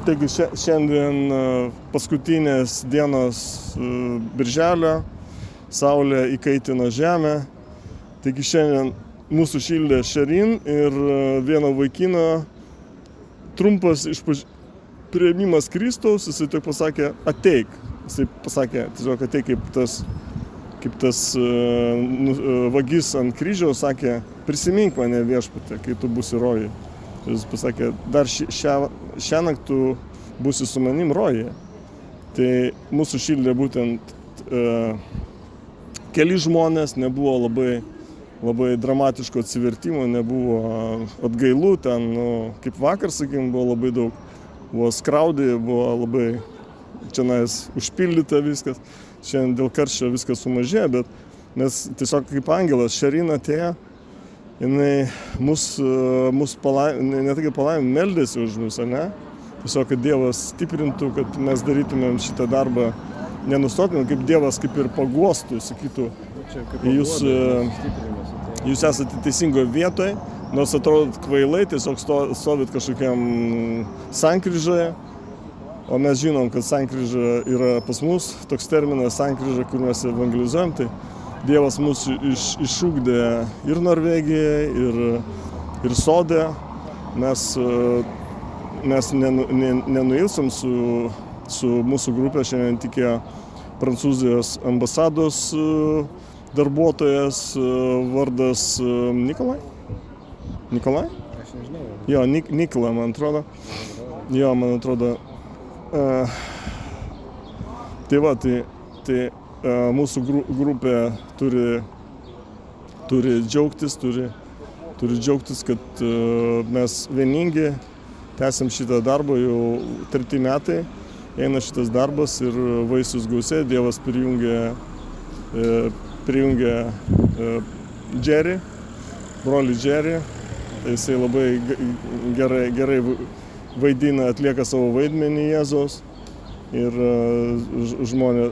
Taigi šiandien paskutinės dienos birželio, saulė įkaitino žemę. Taigi šiandien mūsų šildė Šerin ir vieno vaikino trumpas priėmimas Kristaus, jisai tik pasakė ateik. Jisai pasakė tiesiog ateik kaip tas vagis ant kryžiaus sakė, prisimink mane viešpatie, kai tu būsi rojuje. Jis pasakė, dar šiąnakt tu būsi su manim rojuje. Tai mūsų šildė būtent keli žmonės, nebuvo labai dramatiško atsivertimo, nebuvo atgailų, ten, kaip vakar, sakykim, buvo labai daug. Buvo skraudė, buvo labai čionais užpildyta viskas. Šiandien dėl karščio viskas sumažėjo, bet mes tiesiog kaip angelas Šerin atėjo, jinai mus ne tik palaimino, meldėsi už mus, ne? Tiesiog, kad Dievas stiprintų, kad mes darytumėm šitą darbą, nenustotumėm, kaip Dievas kaip ir paguostų, sakytų, jūs esate teisingoje vietoje, nors atrodot kvailai, tiesiog stovit kažkokiam sankryžoje, o mes žinom, kad sankryža yra pas mus, toks terminas sankryža, kur mes evangelizuojam, tai Dievas mūsų išugdė ir Norvegijoje, ir Sode. Mes nenuilsim su mūsų grupė, šiandien tikėjo Prancūzijos ambasados darbuotojas, vardas Nikolai? Nikolai? Aš nežinau. Jo, Nikola, man atrodo. Jo, man atrodo. Tai va, tai mūsų grupė turi džiaugtis, kad mes vieningi tęsiam šitą darbą, jau 3 metai eina šitas darbas ir vaisius gausėja. Dievas prijungė Jerry, brolį Jerry. Tai jisai labai gerai vaidina, atlieka savo vaidmenį Jėzaus. Ir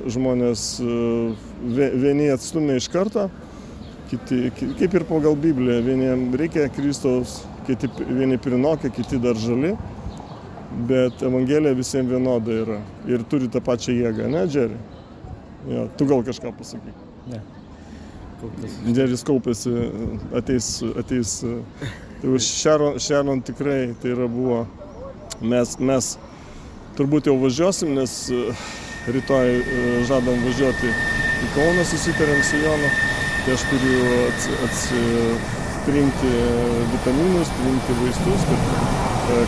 žmonės vieni atstumė iš karto, kiti, kaip ir pagal Bibliją, vieniem reikia Kristaus, vieni prinokę, kiti dar žali, bet Evangelija visiems vienoda yra ir turi tą pačią jėgą, ne, Jerry? Jo, tu gal kažką pasakyk. Ne. Jerry's kaupėsi, ateis. Tai už Sharon tikrai tai yra buvo. Mes turbūt jau važiuosim, nes rytoj žadam važiuoti į Kauną, susitarėm su Jonu. Tai aš turiu priimti vitaminus, priimti vaistus,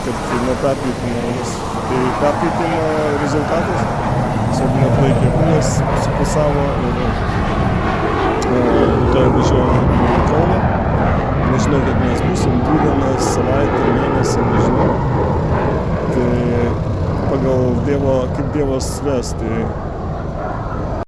kad neperkaitimo. Tai perkaitimo rezultatas, tiesiog neatlaikė kūnas, supasavo ir rytoj važiuojam į Kauną. Nežinau, kad mes būsim 2 dienas, savaitę, mėnesį, nežinau. Tai pagal kaip Dievas ves, tai